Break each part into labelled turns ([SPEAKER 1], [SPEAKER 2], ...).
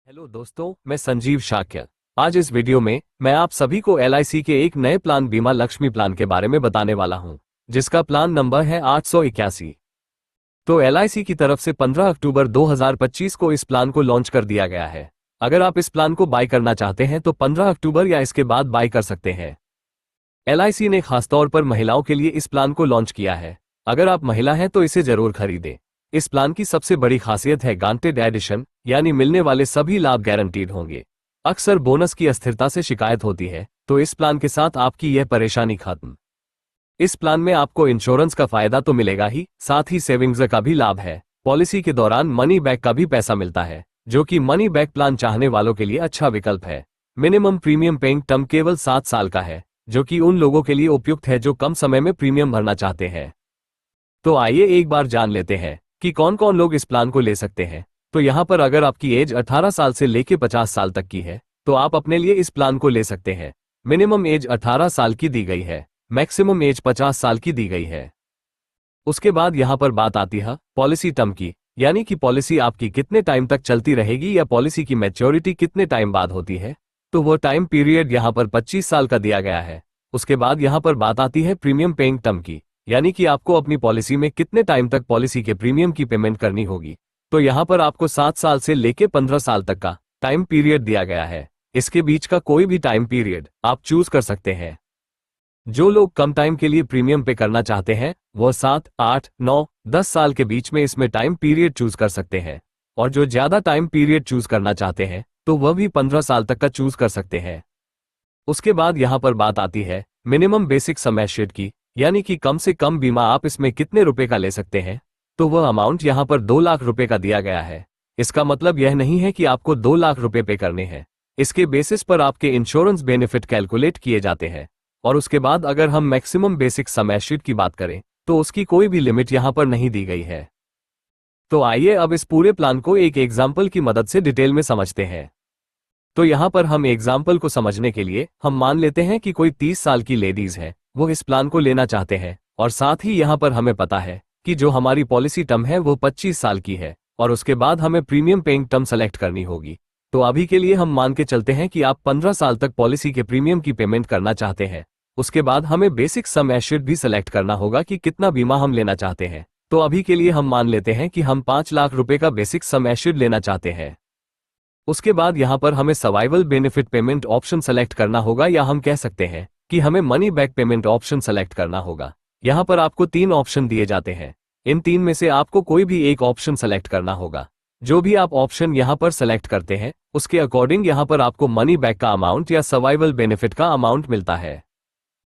[SPEAKER 1] Hello दोस्तों, मैं संजीव शाक्य। आज इस वीडियो में मैं आप सभी को LIC के एक नए प्लान बीमा लक्ष्मी प्लान के बारे में बताने वाला हूं, जिसका प्लान नंबर है 881। तो LIC की तरफ से 15 अक्टूबर 2025 को इस प्लान को लॉन्च कर दिया गया है। अगर आप इस प्लान को बाय करना चाहते हैं तो 15 अक्टूबर या इसके बाद बाय कर सकते हैं। LIC ने खासतौर पर महिलाओं के लिए इस प्लान को लॉन्च किया है। अगर आप महिला हैं तो इसे जरूर खरीदें। इस प्लान की सबसे बड़ी खासियत है गारंटेड एडिशन, यानी मिलने वाले सभी लाभ गारंटीड होंगे। अक्सर बोनस की अस्थिरता से शिकायत होती है, तो इस प्लान के साथ आपकी यह परेशानी खत्म। इस प्लान में आपको इंश्योरेंस का फायदा तो मिलेगा ही, साथ ही सेविंग्स का भी लाभ है। पॉलिसी के दौरान मनी बैक का भी पैसा मिलता है, जो कि मनी बैक प्लान चाहने वालों के लिए अच्छा विकल्प है। मिनिमम प्रीमियम पेइंग टर्म केवल 7 साल का है, जो कि उन लोगों के लिए उपयुक्त है जो कम समय में प्रीमियम भरना चाहते हैं। तो आइए एक बार जान लेते हैं कि कौन कौन लोग इस प्लान को ले सकते हैं। तो यहाँ पर अगर आपकी एज 18 साल से लेकर 50 साल तक की है तो आप अपने लिए इस प्लान को ले सकते हैं। मिनिमम एज 18 साल की दी गई है, मैक्सिमम एज 50 साल की दी गई है। उसके बाद यहाँ पर बात आती है पॉलिसी टर्म की, यानी कि पॉलिसी आपकी कितने टाइम तक चलती रहेगी या पॉलिसी की मैच्योरिटी कितने टाइम बाद होती है। तो वो टाइम पीरियड यहाँ पर 25 साल का दिया गया है। उसके बाद यहाँ पर बात आती है प्रीमियम पेइंग टर्म की, यानी कि आपको अपनी पॉलिसी में कितने टाइम तक पॉलिसी के प्रीमियम की पेमेंट करनी होगी। तो यहाँ पर आपको 7 साल से लेके 15 साल तक का टाइम पीरियड दिया गया है। इसके बीच का कोई भी टाइम पीरियड आप चूज कर सकते हैं। जो लोग कम टाइम के लिए प्रीमियम पे करना चाहते हैं वो 7, 8, 9, 10 साल के बीच में इसमें टाइम पीरियड चूज कर सकते हैं। और जो ज्यादा टाइम पीरियड चूज करना चाहते हैं तो वह भी 15 साल तक का चूज कर सकते हैं। उसके बाद यहाँ पर बात आती है मिनिमम बेसिक सम एश्योर्ड की, यानी कि कम से कम बीमा आप इसमें कितने रुपए का ले सकते हैं। तो वह अमाउंट यहाँ पर 2 लाख रुपए का दिया गया है। इसका मतलब यह नहीं है कि आपको 2 लाख रुपए पे करने हैं। इसके बेसिस पर आपके इंश्योरेंस बेनिफिट कैलकुलेट किए जाते हैं। और उसके बाद अगर हम मैक्सिमम बेसिक सम एश्योर्ड की बात करें तो उसकी कोई भी लिमिट यहाँ पर नहीं दी गई है। तो आइए अब इस पूरे प्लान को एक एग्जाम्पल की मदद से डिटेल में समझते हैं। तो यहाँ पर हम एग्जाम्पल को समझने के लिए हम मान लेते हैं कि कोई 30 साल की लेडीज है, वो इस प्लान को लेना चाहते हैं। और साथ ही यहाँ पर हमें पता है कि जो हमारी पॉलिसी टर्म है वो 25 साल की है और उसके बाद हमें प्रीमियम पेइंग टर्म सेलेक्ट करनी होगी। तो अभी के लिए हम मान के चलते हैं कि आप 15 साल तक पॉलिसी के प्रीमियम की पेमेंट करना चाहते हैं। उसके बाद हमें बेसिक सम एश्योर्ड भी सेलेक्ट करना होगा कि कितना बीमा हम लेना चाहते हैं। तो अभी के लिए हम मान लेते हैं कि हम 5 लाख रुपए का बेसिक सम एश्योर्ड लेना चाहते हैं। उसके बाद यहाँ पर हमें survival benefit payment option select करना होगा, या हम कह सकते हैं कि हमें money back payment option select करना होगा। यहाँ पर आपको 3 ऑप्शन दिए जाते हैं। इन 3 में से आपको कोई भी एक ऑप्शन सेलेक्ट करना होगा। जो भी आप ऑप्शन यहाँ पर सेलेक्ट करते हैं उसके अकॉर्डिंग यहाँ पर आपको मनी बैक का अमाउंट या सर्वाइवल बेनिफिट का अमाउंट मिलता है।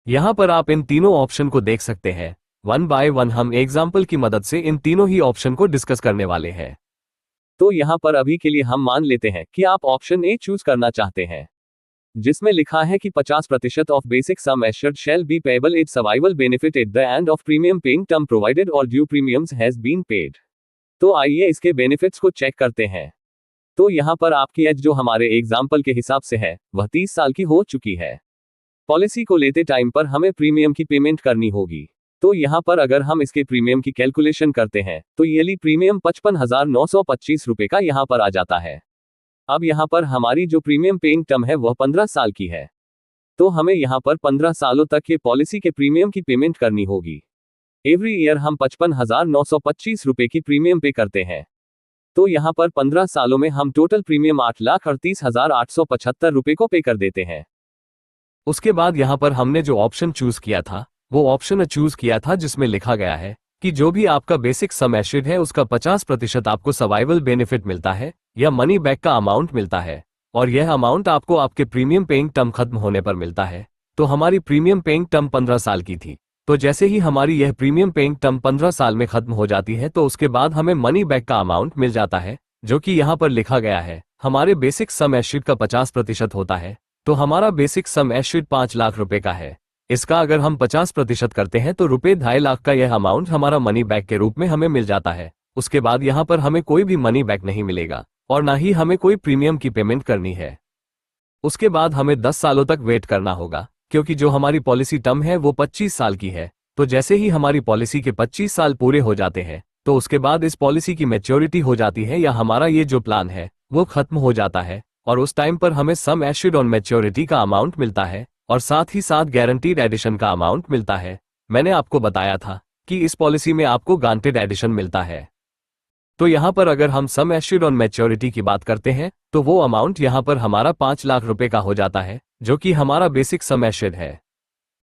[SPEAKER 1] यहाँ पर आप इन तीनों ऑप्शन को देख सकते हैं। 1 बाय 1 हम एग्जाम्पल की मदद से इन तीनों ही ऑप्शन को डिस्कस करने वाले हैं। तो यहाँ पर अभी के लिए हम मान लेते हैं कि आप ऑप्शन ए चूज करना चाहते हैं, जिसमें लिखा है कि 50% off basic sum assured shall be payable at survival benefit at the end of premium paying term provided और due premiums has been paid. तो आइए इसके बेनिफिट्स को चेक करते हैं। तो यहाँ पर आपकी एज जो हमारे एग्जाम्पल के हिसाब से है वह 30 साल की हो चुकी है। पॉलिसी को लेते टाइम पर हमें प्रीमियम की पेमेंट करनी होगी। तो यहाँ पर अगर हम इसके प्रीमियम की कैलकुलेशन करते हैं तो ईयरली प्रीमियम 55,925 रुपए का यहाँ पर आ जाता है। अब यहाँ पर हमारी जो प्रीमियम पेइंग टर्म है वह 15 साल की है। तो हमें यहाँ पर 15 सालों तक के पॉलिसी के प्रीमियम की पेमेंट करनी होगी। एवरी ईयर हम 55,925 रुपए की प्रीमियम पे करते हैं। तो यहाँ पर 15 सालों में हम टोटल प्रीमियम 8,38,875 रुपए को पे कर देते हैं। उसके बाद यहाँ पर हमने जो ऑप्शन चूज किया था वो ऑप्शन चूज किया था जिसमें लिखा गया है कि जो भी आपका बेसिक सम एश्योर्ड है उसका 50% आपको सर्वाइवल बेनिफिट मिलता है या मनी बैक का अमाउंट मिलता है। और यह अमाउंट आपको आपके प्रीमियम पेइंग टर्म खत्म होने पर मिलता है। तो हमारी प्रीमियम पेइंग टर्म 15 साल की थी। तो जैसे ही हमारी यह प्रीमियम पेइंग टर्म 15 साल में खत्म हो जाती है तो उसके बाद हमें मनी बैक का अमाउंट मिल जाता है, जो कि यहाँ पर लिखा गया है हमारे बेसिक सम एश्योर्ड का 50% होता है। तो हमारा बेसिक सम एश्योर्ड 5 लाख रुपए का है। इसका अगर हम 50% करते हैं तो रुपए 2.5 लाख का यह अमाउंट हमारा मनी बैक के रूप में हमें मिल जाता है। उसके बाद यहाँ पर हमें कोई भी मनी बैक नहीं मिलेगा और ना ही हमें कोई प्रीमियम की पेमेंट करनी है। उसके बाद हमें 10 सालों तक वेट करना होगा, क्योंकि जो हमारी पॉलिसी टर्म है वो 25 साल की है। तो जैसे ही हमारी पॉलिसी के 25 साल पूरे हो जाते हैं तो उसके बाद इस पॉलिसी की मैच्योरिटी हो जाती है या हमारा ये जो प्लान है वो खत्म हो जाता है और उस टाइम पर हमें सम एश्योर्ड ऑन मैच्योरिटी का अमाउंट मिलता है और साथ ही साथ गारंटीड एडिशन का अमाउंट मिलता है। मैंने आपको बताया था कि इस पॉलिसी में आपको गारंटीड एडिशन मिलता है। तो यहां पर अगर हम सम एश्योर्ड ऑन मैच्योरिटी की बात करते हैं तो वो अमाउंट यहां पर हमारा 5 लाख रुपए का हो जाता है, जो कि हमारा बेसिक सम एश्योर्ड है।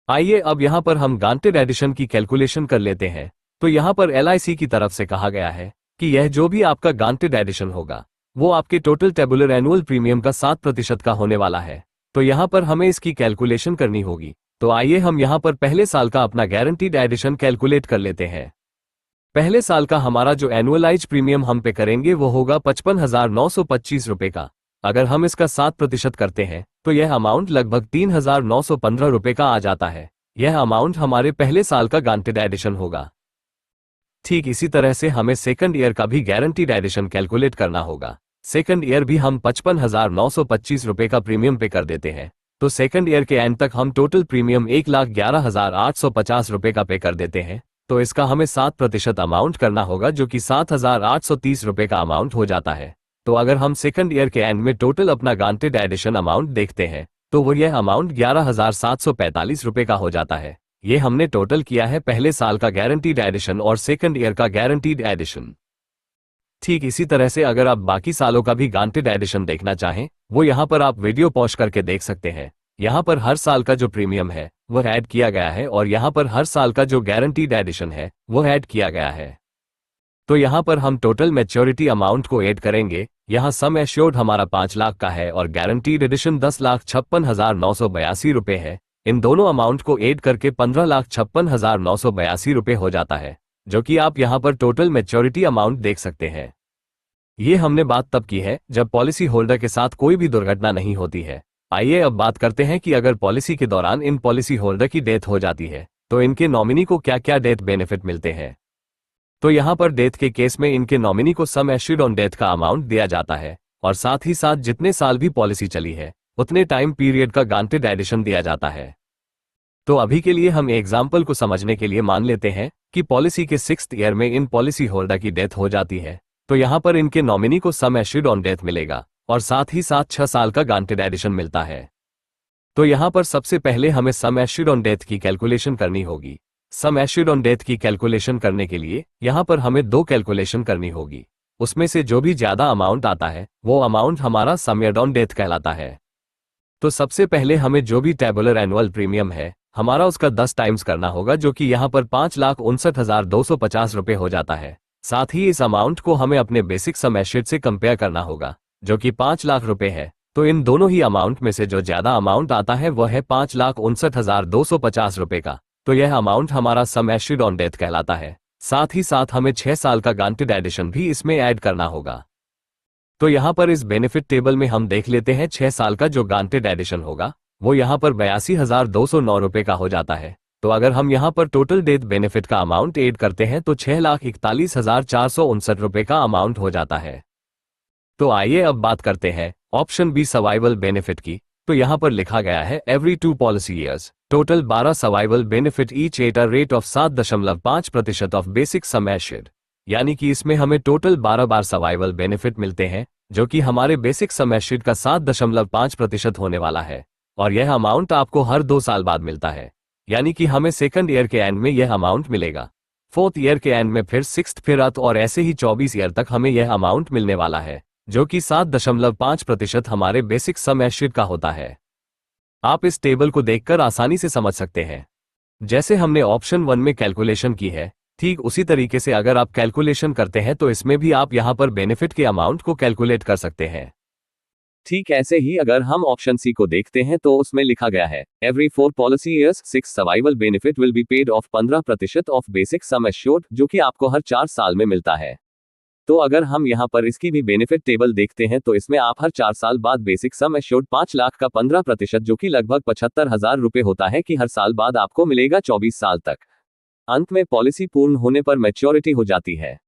[SPEAKER 1] आइए अब यहां पर हम गारंटीड एडिशन की कैलकुलेशन कर लेते हैं। तो यहां पर एलआईसी की तरफ से कहा गया है कि यह जो भी आपका गारंटीड एडिशन होगा वो आपके टोटल टेबुलर एनुअल प्रीमियम का 7% का होने वाला है। तो यहां पर हमें इसकी कैलकुलेशन करनी होगी। तो आइए हम यहां पर पहले साल का अपना गारंटीड एडिशन कैलकुलेट कर लेते हैं। पहले साल का हमारा जो एनुअलाइज प्रीमियम हम पे करेंगे वो होगा 55,925 रुपए का। अगर हम इसका 7% करते हैं तो यह अमाउंट लगभग 3,915 रुपए का आ जाता है। यह अमाउंट हमारे पहले साल का गारंटीड एडिशन होगा। ठीक इसी तरह से हमें सेकंड ईयर का भी गारंटीड एडिशन कैलकुलेट करना होगा। सेकंड ईयर भी हम 55,925 रुपए का प्रीमियम पे कर देते हैं। तो सेकंड ईयर के एंड तक हम टोटल प्रीमियम 1,11,850 रुपए का पे कर देते हैं। तो इसका हमें 7% अमाउंट करना होगा, जो कि 7,830 रुपए का अमाउंट हो जाता है। तो अगर हम सेकंड ईयर के एंड में टोटल अपना गारंटीड एडिशन अमाउंट देखते हैं तो वो यह अमाउंट 11,745 रुपए का हो जाता है। ये हमने टोटल किया है पहले साल का गारंटीड एडिशन और सेकंड ईयर का गारंटीड एडिशन। ठीक इसी तरह से अगर आप बाकी सालों का भी गारंटीड एडिशन देखना चाहें वो यहाँ पर आप वीडियो पॉज करके देख सकते हैं। यहाँ पर हर साल का जो प्रीमियम है वह ऐड किया गया है और यहाँ पर हर साल का जो गारंटीड एडिशन है वह ऐड किया गया है। तो यहाँ पर हम टोटल मैच्योरिटी अमाउंट को ऐड करेंगे। यहाँ सम एश्योर्ड हमारा 5 लाख का है और गारंटीड एडिशन 10,56,982 रुपए है। इन दोनों अमाउंट को ऐड करके 15,56,982 रुपए हो जाता है, जो कि आप यहाँ पर टोटल मैच्योरिटी अमाउंट देख सकते हैं। ये हमने बात तब की है जब पॉलिसी होल्डर के साथ कोई भी दुर्घटना नहीं होती है। आइए अब बात करते हैं कि अगर पॉलिसी के दौरान इन पॉलिसी होल्डर की डेथ हो जाती है तो इनके नॉमिनी को क्या क्या डेथ बेनिफिट मिलते हैं। तो यहाँ पर डेथ के केस में इनके नॉमिनी को सम एश्योर्ड ऑन डेथ का अमाउंट दिया जाता है और साथ ही साथ जितने साल भी पॉलिसी चली है उतने टाइम पीरियड का गारंटीड एडिशन दिया जाता है। तो अभी के लिए हम एग्जाम्पल को समझने के लिए मान लेते हैं कि पॉलिसी के 6th ईयर में इन पॉलिसी होल्डर की डेथ हो जाती है। तो यहाँ पर इनके नॉमिनी को सम एश्योर्ड ऑन डेथ मिलेगा और साथ ही साथ 6 साल का गारंटीड एडिशन मिलता है। तो यहाँ पर सबसे पहले हमें सम एश्योर्ड ऑन डेथ की कैलकुलेशन करनी होगी। सम एश्योर्ड ऑन डेथ की कैलकुलेशन करने के लिए यहाँ पर हमें 2 कैलकुलेशन करनी होगी। उसमें से जो भी ज्यादा अमाउंट आता है वो अमाउंट हमारा सम एश्योर्ड ऑन डेथ कहलाता है। तो सबसे पहले हमें जो भी टेबुलर एनुअल प्रीमियम है हमारा उसका 10 टाइम्स करना होगा, जो कि यहाँ पर 5,59,250 रुपए हो जाता है। साथ ही इस अमाउंट को हमें अपने बेसिक सम एश्योर्ड से कंपेयर करना होगा, जो कि 5 लाख रुपए है। तो इन दोनों ही अमाउंट में से जो ज्यादा अमाउंट आता है वह है 5,59,250 रुपए का। तो यह अमाउंट हमारा सम एश्योर्ड ऑन डेथ कहलाता है। साथ ही साथ हमें 6 साल का गारंटीड एडिशन भी इसमें ऐड करना होगा। तो यहाँ पर इस बेनिफिट टेबल में हम देख लेते हैं 6 साल का जो गारंटीड एडिशन होगा वो यहाँ पर 82,209 रुपए का हो जाता है। तो अगर हम यहाँ पर टोटल डेथ बेनिफिट का अमाउंट ऐड करते हैं तो 6,41,459 रुपए का अमाउंट हो जाता है। तो आइए अब बात करते हैं ऑप्शन बी सर्वाइवल बेनिफिट की। तो यहाँ पर लिखा गया है every 2 policy years total 12 survival benefit each at a rate of 7.5% of basic sum assured. यानी कि इसमें हमें टोटल 12 बार सर्वाइवल बेनिफिट मिलते हैं, जो कि हमारे बेसिक सम एश्योर्ड का 7.5% होने वाला है। और यह अमाउंट आपको हर 2 साल बाद मिलता है, यानी कि हमें सेकंड ईयर के एंड में यह अमाउंट मिलेगा, 4th ईयर के एंड में फिर 6th, फिर और ऐसे ही 24 ईयर तक हमें यह अमाउंट मिलने वाला है, जो कि 7.5% हमारे बेसिक सम एश्योर्ड का होता है। आप इस टेबल को देखकर आसानी से समझ सकते हैं। जैसे हमने ऑप्शन 1 में कैलकुलेशन की है ठीक उसी तरीके से अगर आप कैलकुलेशन करते हैं तो इसमें भी आप यहां पर बेनिफिट के अमाउंट को कैलकुलेट कर सकते हैं। ठीक ऐसे ही अगर हम ऑप्शन सी को देखते हैं तो उसमें लिखा गया है every 4 policy years 6 survival benefit will be paid of 15% of basic sum assured, जो कि आपको हर 4 साल में मिलता है। तो अगर हम यहाँ पर इसकी भी बेनिफिट टेबल देखते हैं तो इसमें आप हर 4 साल बाद बेसिक सम एश्योर्ड 5 लाख का 15%, जो कि लगभग 75,000 रुपए होता है, कि हर साल बाद आपको मिलेगा 24 साल तक। अंत में पॉलिसी पूर्ण होने पर मैच्योरिटी हो जाती है।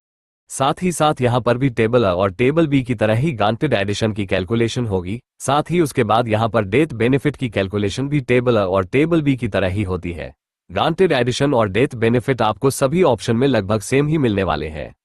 [SPEAKER 1] साथ ही साथ यहाँ पर भी टेबल A और टेबल B की तरह ही गारंटीड एडिशन की कैलकुलेशन होगी। साथ ही उसके बाद यहाँ पर डेथ बेनिफिट की कैलकुलेशन भी टेबल A और टेबल B की तरह ही होती है। गारंटीड एडिशन और डेथ बेनिफिट आपको सभी ऑप्शन में लगभग सेम ही मिलने वाले हैं।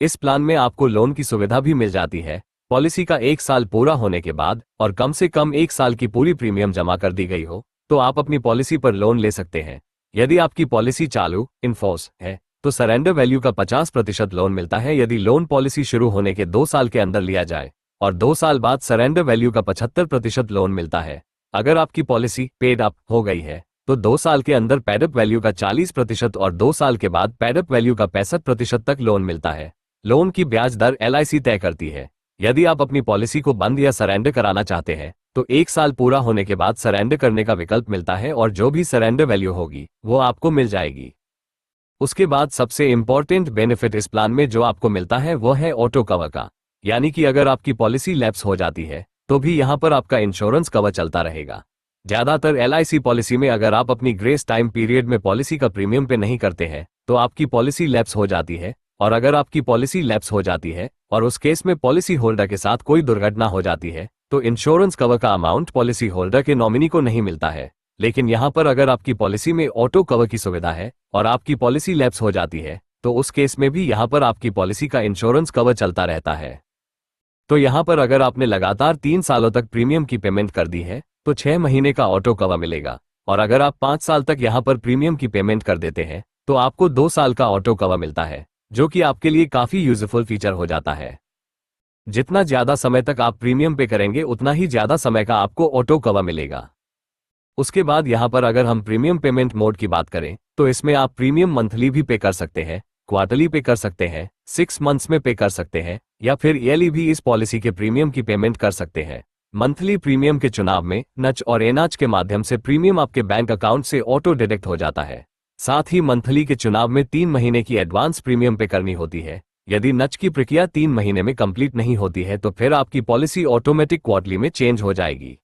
[SPEAKER 1] इस प्लान में आपको लोन की सुविधा भी मिल जाती है, पॉलिसी का 1 साल पूरा होने के बाद और कम से कम 1 साल की पूरी प्रीमियम जमा कर दी गई हो तो आप अपनी पॉलिसी पर लोन ले सकते हैं। यदि आपकी पॉलिसी चालू इनफोर्स है तो सरेंडर वैल्यू का 50% लोन मिलता है यदि लोन पॉलिसी शुरू होने के 2 साल के अंदर लिया जाए, और 2 साल बाद सरेंडर वैल्यू का 75% लोन मिलता है। अगर आपकी पॉलिसी पेड अप हो गई है तो 2 साल के अंदर पेड अप वैल्यू का 40% और 2 साल के बाद पेड अप वैल्यू का 65% तक लोन मिलता है। लोन की ब्याज दर LIC तय करती है। यदि आप अपनी पॉलिसी को बंद या सरेंडर कराना चाहते हैं तो 1 साल पूरा होने के बाद सरेंडर करने का विकल्प मिलता है और जो भी सरेंडर वैल्यू होगी वो आपको मिल जाएगी। उसके बाद सबसे इंपॉर्टेंट बेनिफिट इस प्लान में जो आपको मिलता है वो है ऑटो कवर का, यानी कि अगर आपकी पॉलिसी लैप्स हो जाती है तो भी यहां पर आपका इंश्योरेंस कवर चलता रहेगा। ज्यादातर LIC पॉलिसी में अगर आप अपनी ग्रेस टाइम पीरियड में पॉलिसी का प्रीमियम पे नहीं करते हैं तो आपकी पॉलिसी लैप्स हो जाती है, और अगर आपकी पॉलिसी लैप्स हो जाती है और उस केस में पॉलिसी होल्डर के साथ कोई दुर्घटना हो जाती है तो इंश्योरेंस कवर का अमाउंट पॉलिसी होल्डर के नॉमिनी को नहीं मिलता है। लेकिन यहां पर अगर आपकी पॉलिसी में ऑटो कवर की सुविधा है और आपकी पॉलिसी लैप्स हो जाती है तो उस केस में भी यहां पर आपकी पॉलिसी का इंश्योरेंस कवर चलता रहता है। तो यहां पर अगर आपने लगातार 3 सालों तक प्रीमियम की पेमेंट कर दी है तो 6 महीने का ऑटो कवर मिलेगा, और अगर आप 5 साल तक यहां पर प्रीमियम की पेमेंट कर देते हैं तो आपको 2 साल का ऑटो कवर मिलता है, जो कि आपके लिए काफी यूजफुल फीचर हो जाता है। जितना ज्यादा समय तक आप प्रीमियम पे करेंगे उतना ही ज्यादा समय का आपको ऑटो कवर मिलेगा। उसके बाद यहां पर अगर हम प्रीमियम पेमेंट मोड की बात करें तो इसमें आप प्रीमियम मंथली भी पे कर सकते हैं, क्वार्टरली पे कर सकते हैं, 6 मंथ्स में पे कर सकते हैं, या फिर ईयरली भी इस पॉलिसी के प्रीमियम की पेमेंट कर सकते हैं। मंथली प्रीमियम के चुनाव में नच और एनाच के माध्यम से प्रीमियम आपके बैंक अकाउंट से ऑटो डिडक्ट हो जाता है। साथ ही मंथली के चुनाव में 3 महीने की एडवांस प्रीमियम पे करनी होती है। यदि नच की प्रक्रिया 3 महीने में कंप्लीट नहीं होती है तो फिर आपकी पॉलिसी ऑटोमेटिक क्वार्टरली में चेंज हो जाएगी।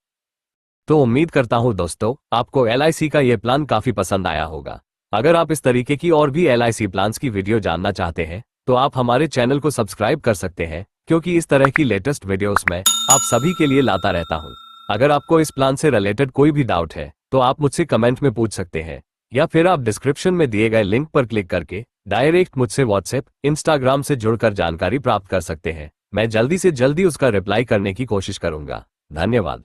[SPEAKER 1] तो उम्मीद करता हूं दोस्तों आपको LIC का यह प्लान काफी पसंद आया होगा। अगर आप इस तरीके की और भी LIC प्लान्स की वीडियो जानना चाहते हैं तो आप हमारे चैनल को सब्सक्राइब कर सकते हैं, क्योंकि इस तरह की लेटेस्ट वीडियोस मैं आप सभी के लिए लाता रहता हूं। अगर आपको इस प्लान से रिलेटेड कोई भी डाउट है तो आप मुझसे कमेंट में पूछ सकते हैं, या फिर आप डिस्क्रिप्शन में दिए गए लिंक पर क्लिक करके डायरेक्ट मुझसे व्हाट्सएप, इंस्टाग्राम से जुड़कर जानकारी प्राप्त कर सकते हैं। मैं जल्दी से जल्दी उसका रिप्लाई करने की कोशिश करूंगा। धन्यवाद।